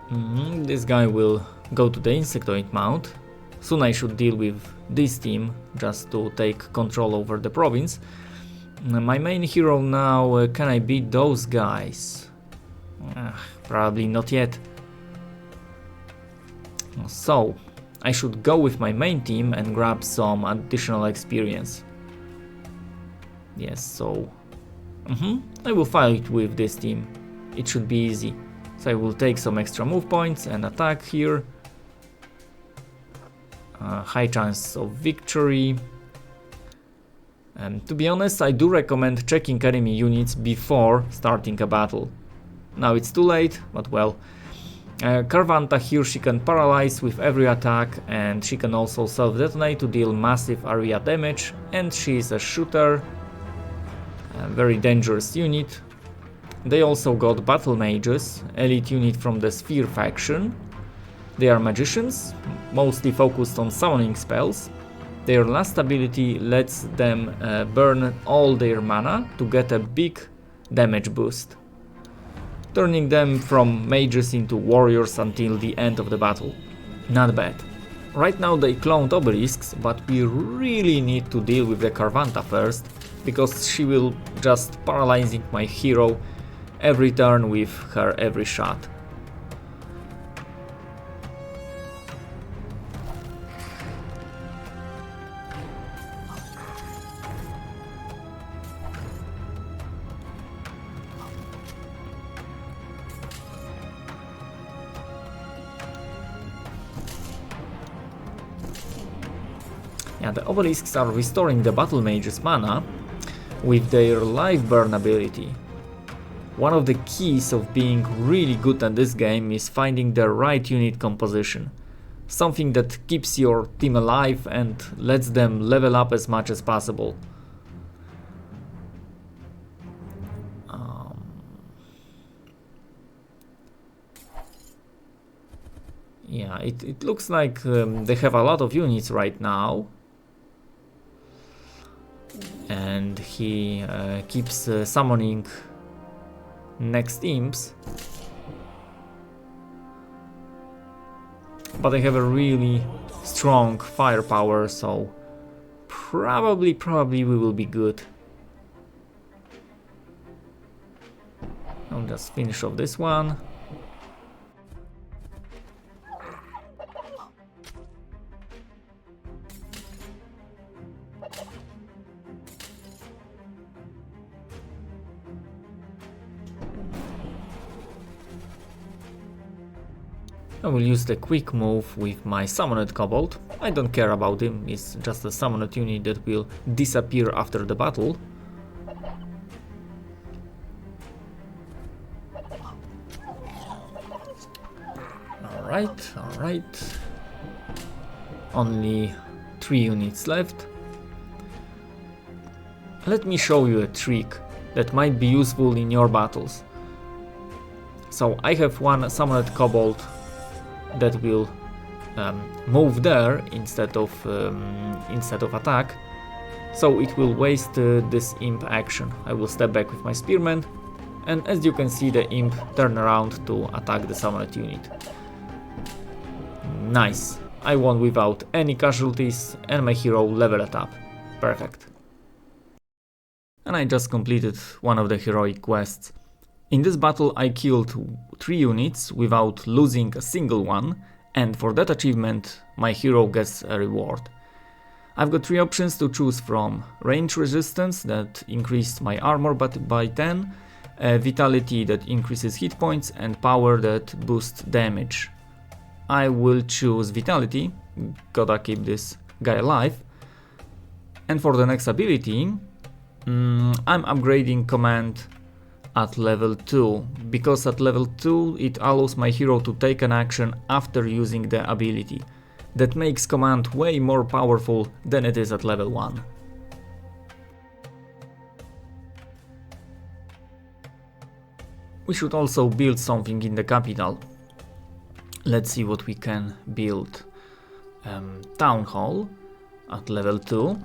This guy will go to the insectoid mount. Soon I should deal with this team just to take control over the province. My main hero now, can I beat those guys? Probably not yet. So, I should go with my main team and grab some additional experience. Yes, so... I will fight with this team. It should be easy. So I will take some extra move points and attack here. High chance of victory. To be honest, I do recommend checking enemy units before starting a battle. Now it's too late, but well. Carvanta here, she can paralyze with every attack, and she can also self-detonate to deal massive area damage, and she is a shooter. A very dangerous unit. They also got battle mages, elite unit from the Sphere faction. They are magicians, mostly focused on summoning spells. Their last ability lets them burn all their mana to get a big damage boost, turning them from mages into warriors until the end of the battle. Not bad. Right now they cloned obelisks, but we really need to deal with the Carvanta first, because she will just paralyzing my hero every turn with her every shot. Yeah, the obelisks are restoring the battle mage's mana with their life burn ability. One of the keys of being really good at this game is finding the right unit composition. Something that keeps your team alive and lets them level up as much as possible. Yeah, it looks like they have a lot of units right now. And he keeps summoning next imps, but they have a really strong firepower, so probably we will be good. I'll just finish off this one. I will use the quick move with my summoned kobold. I don't care about him, it's just a summoned unit that will disappear after the battle. Alright. Only 3 units left. Let me show you a trick that might be useful in your battles. So I have one summoned kobold that will move there instead of attack, so it will waste this imp action. I will step back with my spearman, and as you can see, the imp turn around to attack the summoned unit. Nice! I won without any casualties, and my hero leveled up. Perfect. And I just completed one of the heroic quests. In this battle I killed 3 units without losing a single one, and for that achievement my hero gets a reward. I've got 3 options to choose from: range resistance that increased my armor by 10, vitality that increases hit points, and power that boosts damage. I will choose vitality, gotta keep this guy alive. And for the next ability, I'm upgrading command at level 2, because at level 2 it allows my hero to take an action after using the ability. That makes command way more powerful than it is at level 1. We should also build something in the capital. Let's see what we can build. Town Hall at level 2.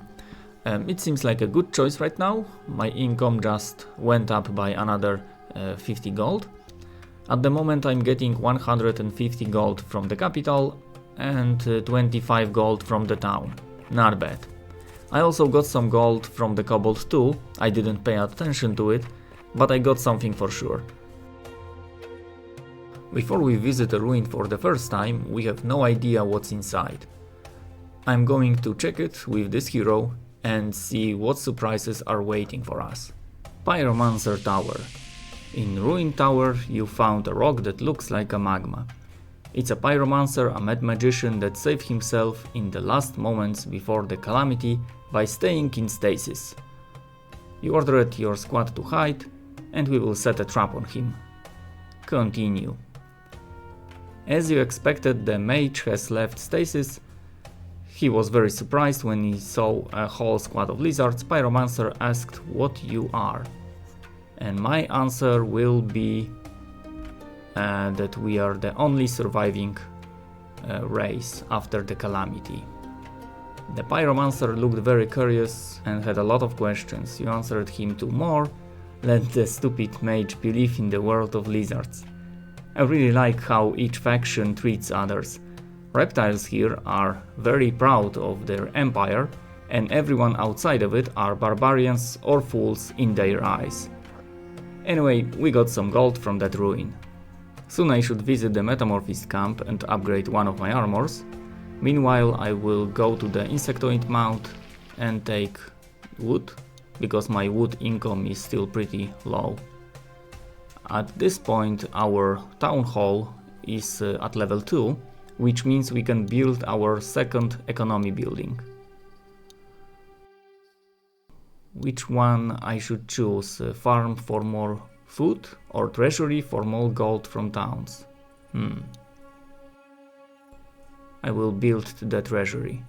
It seems like a good choice right now. My income just went up by another 50 gold. At the moment I'm getting 150 gold from the capital and 25 gold from the town. Not bad. I also got some gold from the kobold too, I didn't pay attention to it, but I got something for sure. Before we visit a ruin for the first time, we have no idea what's inside. I'm going to check it with this hero and see what surprises are waiting for us. Pyromancer Tower. In Ruin Tower you found a rock that looks like a magma. It's a pyromancer, a mad magician that saved himself in the last moments before the calamity by staying in stasis. You ordered your squad to hide and we will set a trap on him. Continue. As you expected, the mage has left stasis. He was very surprised when he saw a whole squad of lizards. Pyromancer asked what you are. And my answer will be that we are the only surviving race after the calamity. The Pyromancer looked very curious and had a lot of questions. You answered him to more. Let the stupid mage believe in the world of lizards. I really like how each faction treats others. Reptiles here are very proud of their empire, and everyone outside of it are barbarians or fools in their eyes. Anyway, we got some gold from that ruin. Soon I should visit the Metamorphist camp and upgrade one of my armors. Meanwhile I will go to the Insectoid Mount and take wood, because my wood income is still pretty low. At this point our town hall is at level 2, which means we can build our second economy building. Which one I should choose? Farm for more food or treasury for more gold from towns? I will build the treasury.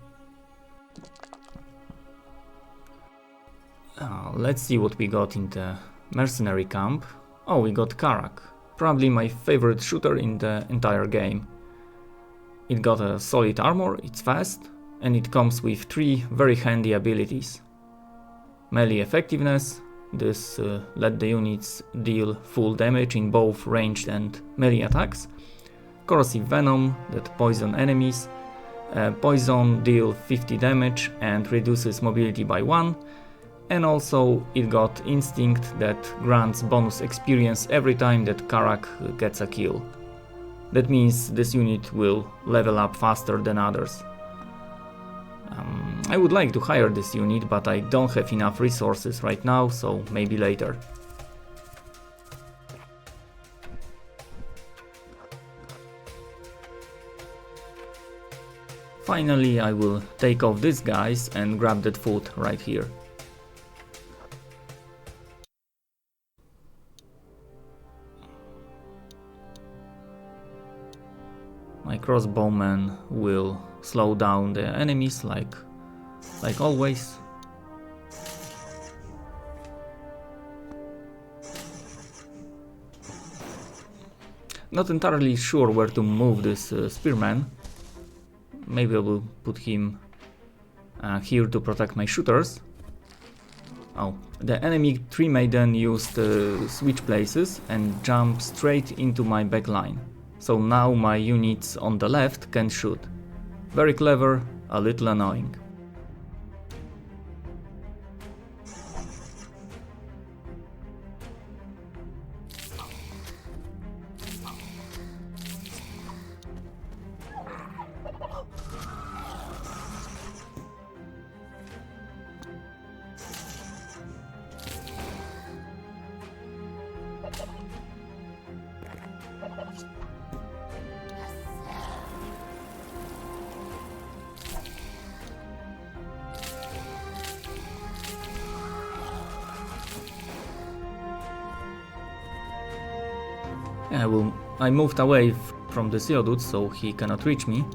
Let's see what we got in the mercenary camp. Oh, we got Karak, probably my favorite shooter in the entire game. It got a solid armor, it's fast, and it comes with 3 very handy abilities. Melee effectiveness, this let the units deal full damage in both ranged and melee attacks. Corrosive venom, that poison enemies. Poison deal 50 damage and reduces mobility by 1. And also it got instinct that grants bonus experience every time that Karak gets a kill. That means this unit will level up faster than others. I would like to hire this unit, but I don't have enough resources right now, so maybe later. Finally I will take off these guys and grab that food right here. My crossbowman will slow down the enemies like always. Not entirely sure where to move this spearman. Maybe I will put him here to protect my shooters. Oh, the enemy tree maiden used switch places and jumped straight into my backline. So now my units on the left can shoot. Very clever, a little annoying. I moved away from the Theodut so he cannot reach me.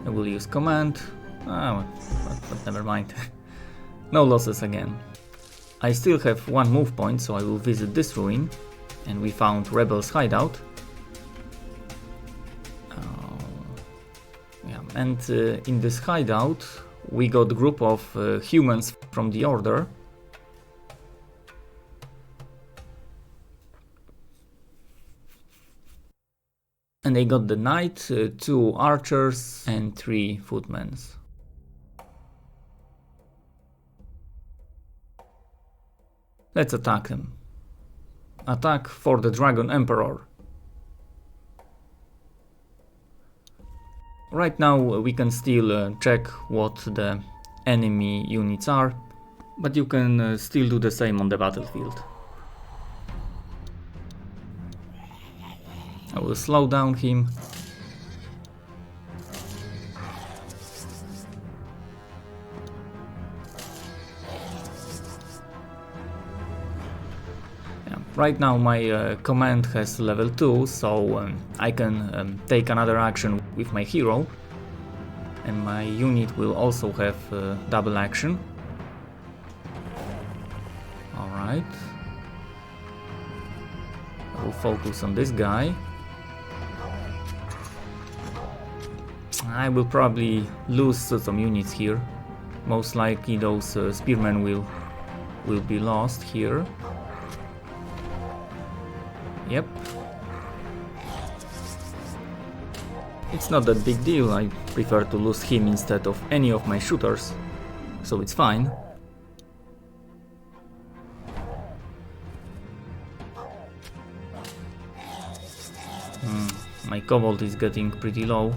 I will use command, but never mind. No losses again. I still have 1 move point, so I will visit this ruin, and we found rebels hideout. And in this hideout we got a group of humans from the Order. And they got the knight, 2 archers and 3 footmen. Let's attack them. Attack for the Dragon Emperor. Right now we can still check what the enemy units are, but you can still do the same on the battlefield. I will slow down him. Right now my command has level 2, so I can take another action with my hero, and my unit will also have double action. Alright. I will focus on this guy. I will probably lose some units here. Most likely those spearmen will be lost here. Yep. It's not that big deal, I prefer to lose him instead of any of my shooters, so it's fine. My cobalt is getting pretty low.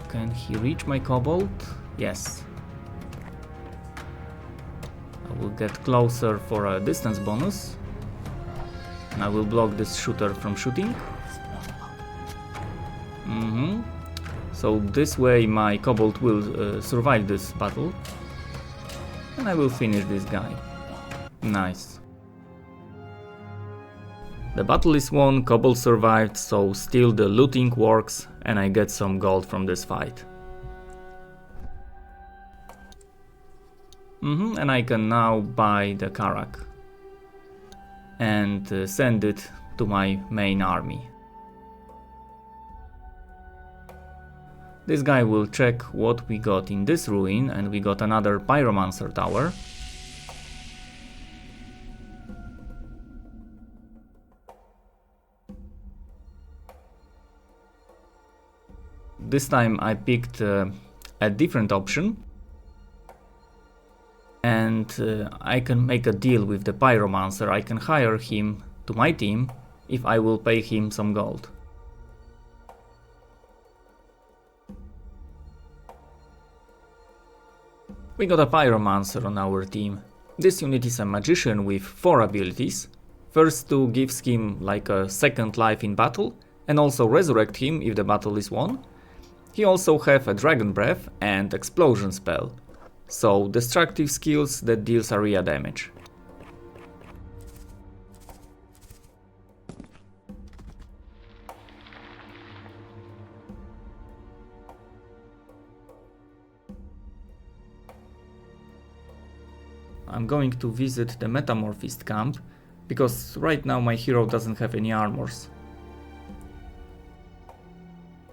Can he reach my cobalt? Yes. I will get closer for a distance bonus. And I will block this shooter from shooting. So this way my cobalt will survive this battle. And I will finish this guy. Nice. The battle is won, cobalt survived, so still the looting works and I get some gold from this fight. And I can now buy the Karak and send it to my main army. This guy will check what we got in this ruin, and we got another Pyromancer tower. This time I picked a different option, and I can make a deal with the Pyromancer. I can hire him to my team if I will pay him some gold. We got a Pyromancer on our team. This unit is a magician with 4 abilities. First 2 gives him like a second life in battle, and also resurrect him if the battle is won. He also have a Dragon Breath and Explosion spell, so destructive skills that deals area damage. I'm going to visit the Metamorphist camp, because right now my hero doesn't have any armors.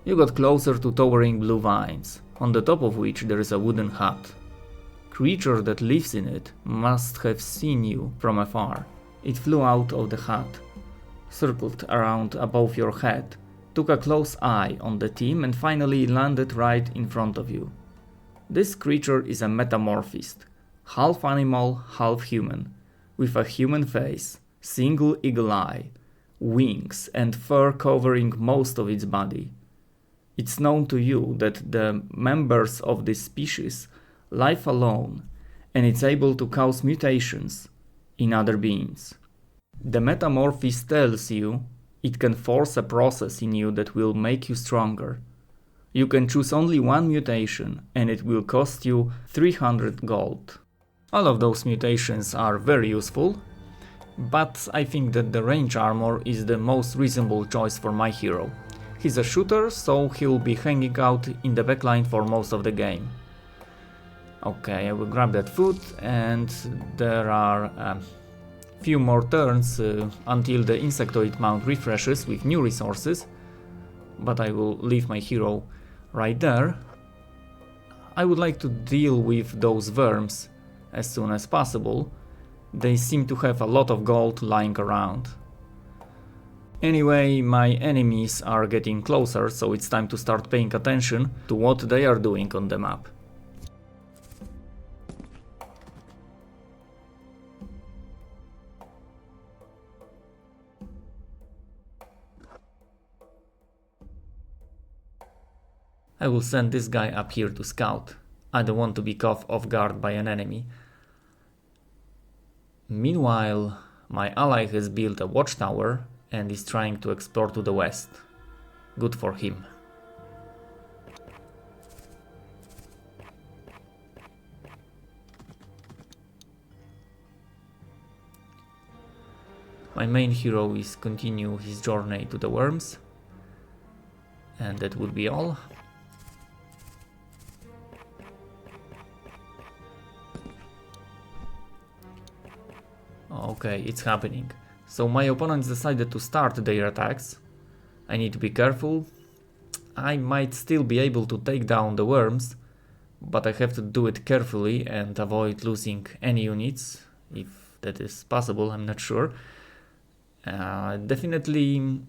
You got closer to towering blue vines, on the top of which there is a wooden hut. Creature that lives in it must have seen you from afar. It flew out of the hut, circled around above your head, took a close eye on the team and finally landed right in front of you. This creature is a Metamorphist, half animal, half human, with a human face, single eagle eye, wings and fur covering most of its body. It's known to you that the members of this species live alone, and it's able to cause mutations in other beings. The Metamorphist tells you it can force a process in you that will make you stronger. You can choose only one mutation, and it will cost you 300 gold. All of those mutations are very useful, but I think that the range armor is the most reasonable choice for my hero. He's a shooter, so he'll be hanging out in the backline for most of the game. Okay, I will grab that food, and there are a few more turns until the Insectoid mount refreshes with new resources, but I will leave my hero right there. I would like to deal with those worms as soon as possible, They seem to have a lot of gold lying around. Anyway, my enemies are getting closer, so it's time to start paying attention to what they are doing on the map. I will send this guy up here to scout. I don't want to be caught off guard by an enemy. Meanwhile, my ally has built a watchtower and is trying to explore to the west. Good for him. My main hero is continue his journey to the worms. And that would be all. Okay, it's happening. So my opponents decided to start their attacks. I need to be careful. I might still be able to take down the worms, but I have to do it carefully and avoid losing any units, if that is possible, I'm not sure. Definitely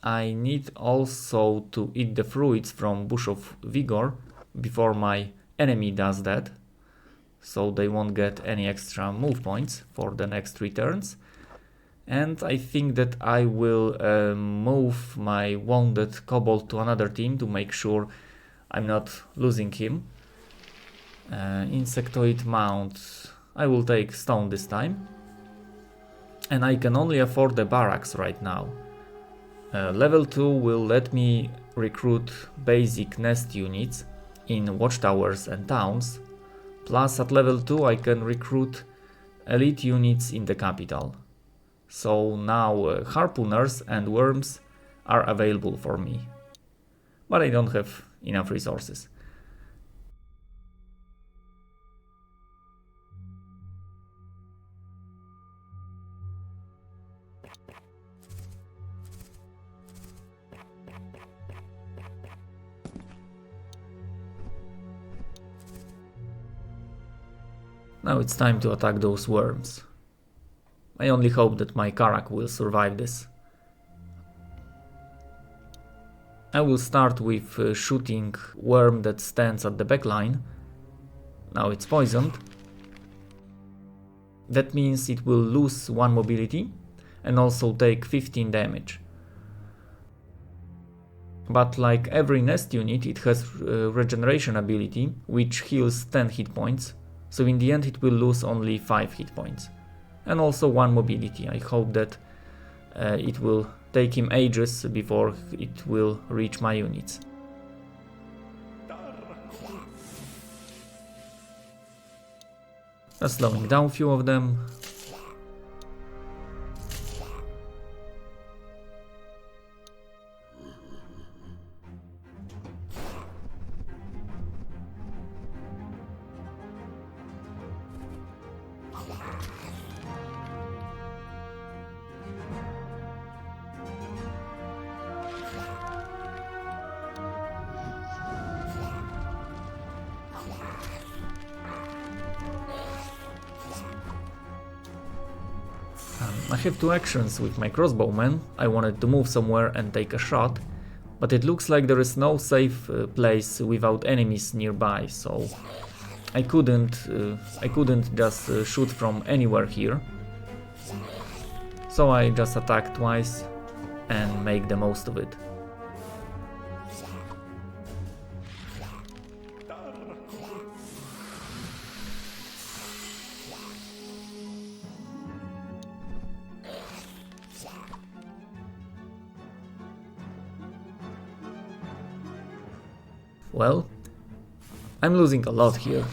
I need also to eat the fruits from Bush of Vigor before my enemy does that, so they won't get any extra move points for the next 3 turns. And I think that I will move my wounded kobold to another team to make sure I'm not losing him. Insectoid mount, I will take stone this time. And I can only afford the barracks right now. Level 2 will let me recruit basic nest units in watchtowers and towns. Plus at level 2 I can recruit elite units in the capital. So now harpooners and worms are available for me. But I don't have enough resources. Now it's time to attack those worms. I only hope that my Karak will survive this. I will start with shooting worm that stands at the backline. Now it's poisoned. That means it will lose 1 mobility and also take 15 damage. But like every nest unit, it has regeneration ability, which heals 10 hit points. So in the end it will lose only 5 hit points. And also 1 mobility. I hope that it will take him ages before it will reach my units. Slowing down a few of them. I have 2 actions with my crossbowman. I wanted to move somewhere and take a shot, but it looks like there is no safe place without enemies nearby, so I couldn't just shoot from anywhere here. So I just attack twice and make the most of it. Well, I'm losing a lot here.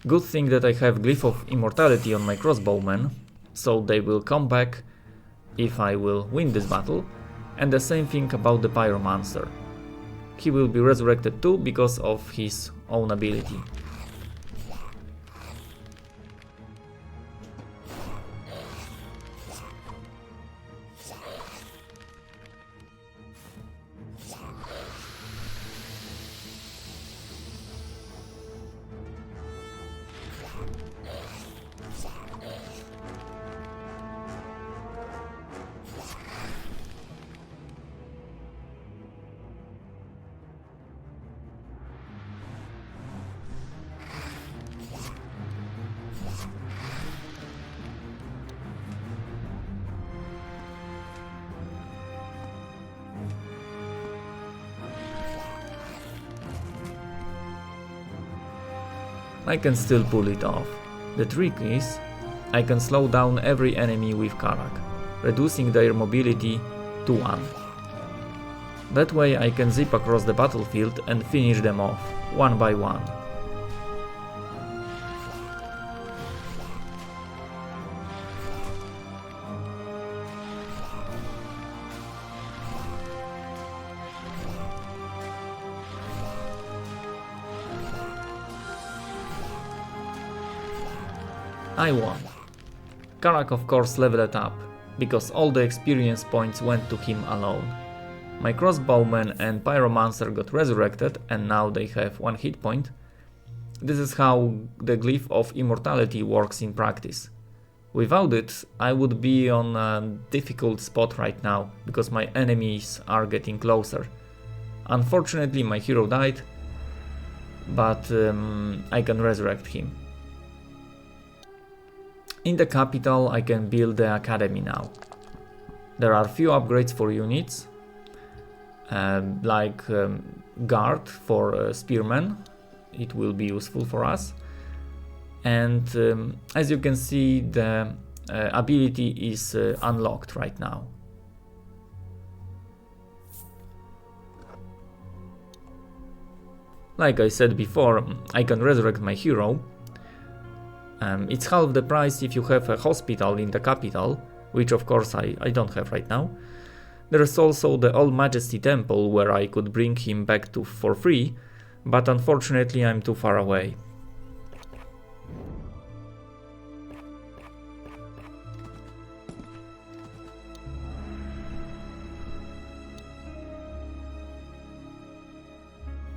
Good thing that I have Glyph of Immortality on my crossbowmen, so they will come back if I will win this battle, and the same thing about the Pyromancer. He will be resurrected too because of his own ability. I can still pull it off. The trick is, I can slow down every enemy with Karak, reducing their mobility to 1. That way I can zip across the battlefield and finish them off, one by one. I won. Karak of course leveled up, because all the experience points went to him alone. My crossbowman and pyromancer got resurrected and now they have 1 hit point. This is how the glyph of immortality works in practice. Without it, I would be on a difficult spot right now, because my enemies are getting closer. Unfortunately my hero died, but I can resurrect him. In the capital I can build the academy now. There are few upgrades for units, like guard for spearmen. It will be useful for us. And as you can see, the ability is unlocked right now. Like I said before, I can resurrect my hero. It's half the price if you have a hospital in the capital, which of course I don't have right now. There is also the All Majesty Temple where I could bring him back to for free, but unfortunately I'm too far away.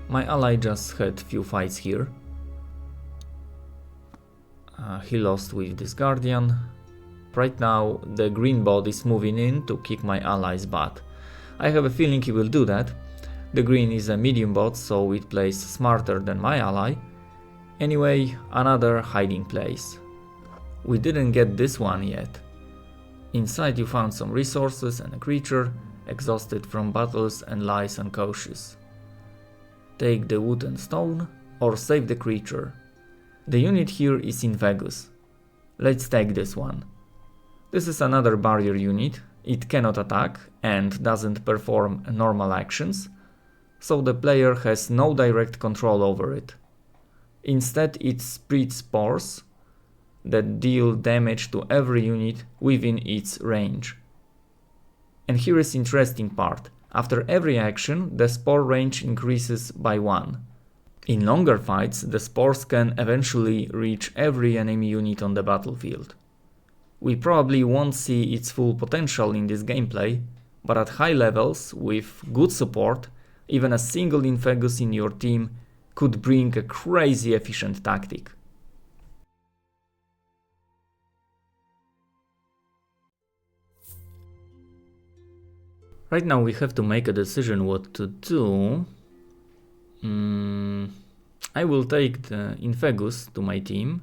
My ally just had few fights here. He lost with this guardian. Right now the green bot is moving in to kick my ally's butt. I have a feeling he will do that. The green is a medium bot, so it plays smarter than my ally. Anyway, another hiding place. We didn't get this one yet. Inside you found some resources and a creature, exhausted from battles and lies unconscious. Take the wood and stone, or save the creature. The unit here is in Vegas. Let's take this one. This is another barrier unit. It cannot attack and doesn't perform normal actions, so the player has no direct control over it. Instead it spreads spores that deal damage to every unit within its range. And here is interesting part. After every action, the spore range increases by 1. In longer fights, the spores can eventually reach every enemy unit on the battlefield. We probably won't see its full potential in this gameplay, but at high levels, with good support, even a single Infegus in your team could bring a crazy efficient tactic. Right now we have to make a decision what to do. I will take the Infegus to my team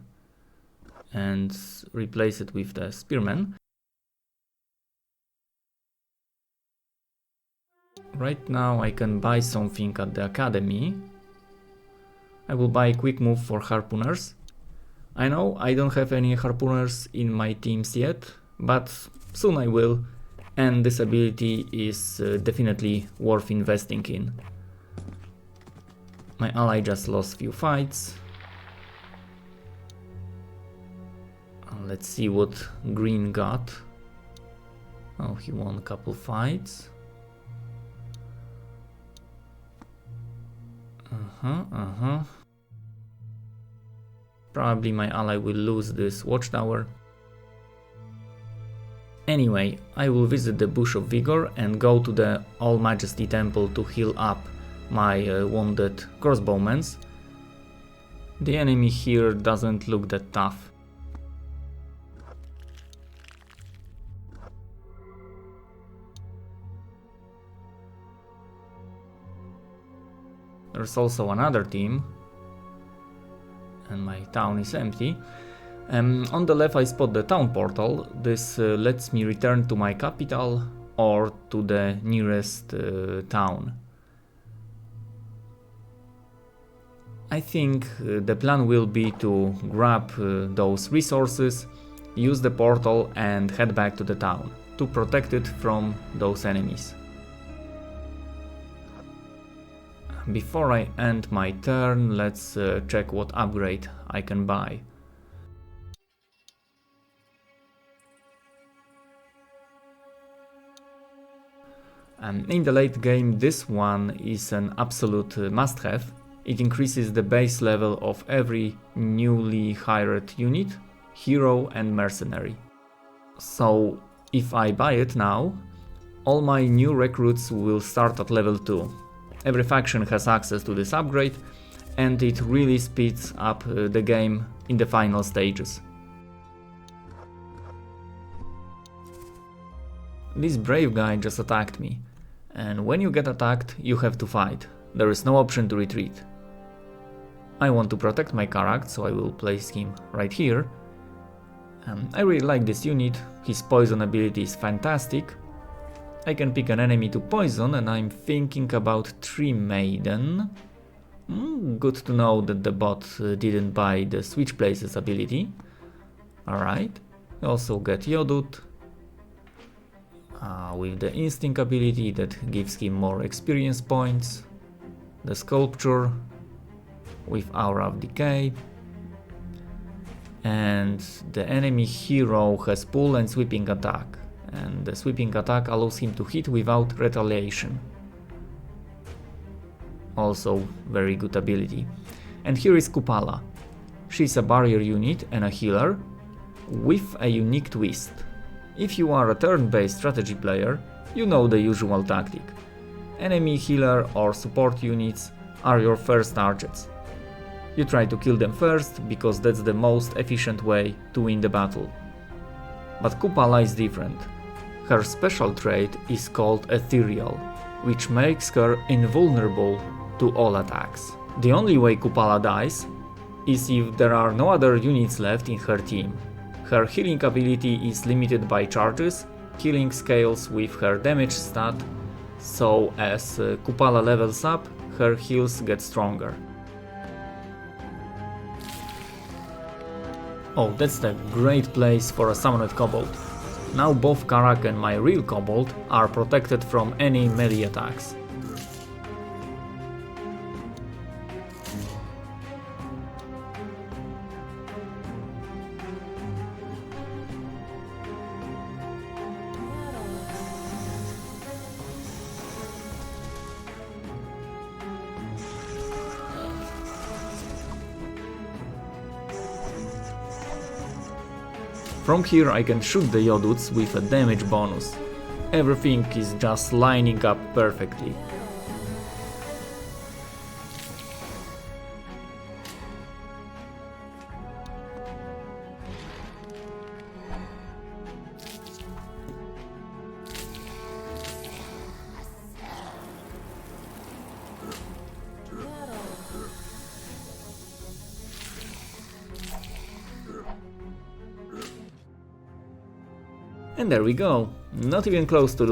and replace it with the Spearman. Right now I can buy something at the academy. I will buy a quick move for harpooners. I know I don't have any harpooners in my teams yet, but soon I will, and this ability is definitely worth investing in. My ally just lost few fights. Let's see what green got. Oh, he won a couple fights. Probably my ally will lose this watchtower. Anyway, I will visit the Bush of Vigor and go to the All Majesty Temple to heal up my wounded crossbowmen. The enemy here doesn't look that tough. There's also another team, and my town is empty. On the left I spot the town portal. This lets me return to my capital or to the nearest town. I think the plan will be to grab those resources, use the portal and head back to the town to protect it from those enemies. Before I end my turn, let's check what upgrade I can buy. In the late game, this one is an absolute must-have. It increases the base level of every newly hired unit, hero and mercenary. So if I buy it now, all my new recruits will start at level 2. Every faction has access to this upgrade, and it really speeds up the game in the final stages. This brave guy just attacked me, and when you get attacked, you have to fight. There is no option to retreat. I want to protect my character, so I will place him right here. I really like this unit, his poison ability is fantastic. I can pick an enemy to poison, and I'm thinking about Tree Maiden. Good to know that the bot didn't buy the Switch Places ability. Alright, also get Yodut with the Instinct ability that gives him more experience points. The Sculpture with Aura of Decay. And the enemy hero has pull and sweeping attack. And the sweeping attack allows him to hit without retaliation. Also very good ability. And here is Kupala. She's a barrier unit and a healer with a unique twist. If you are a turn-based strategy player, you know the usual tactic. Enemy healer or support units are your first targets. You try to kill them first because that's the most efficient way to win the battle. But Kupala is different. Her special trait is called Ethereal, which makes her invulnerable to all attacks. The only way Kupala dies is if there are no other units left in her team. Her healing ability is limited by charges, healing scales with her damage stat, so as Kupala levels up, her heals get stronger. Oh, that's the great place for a summoned kobold. Now both Karak and my real kobold are protected from any melee attacks. From here I can shoot the Yoduts with a damage bonus. Everything is just lining up perfectly. And there we go, not even close to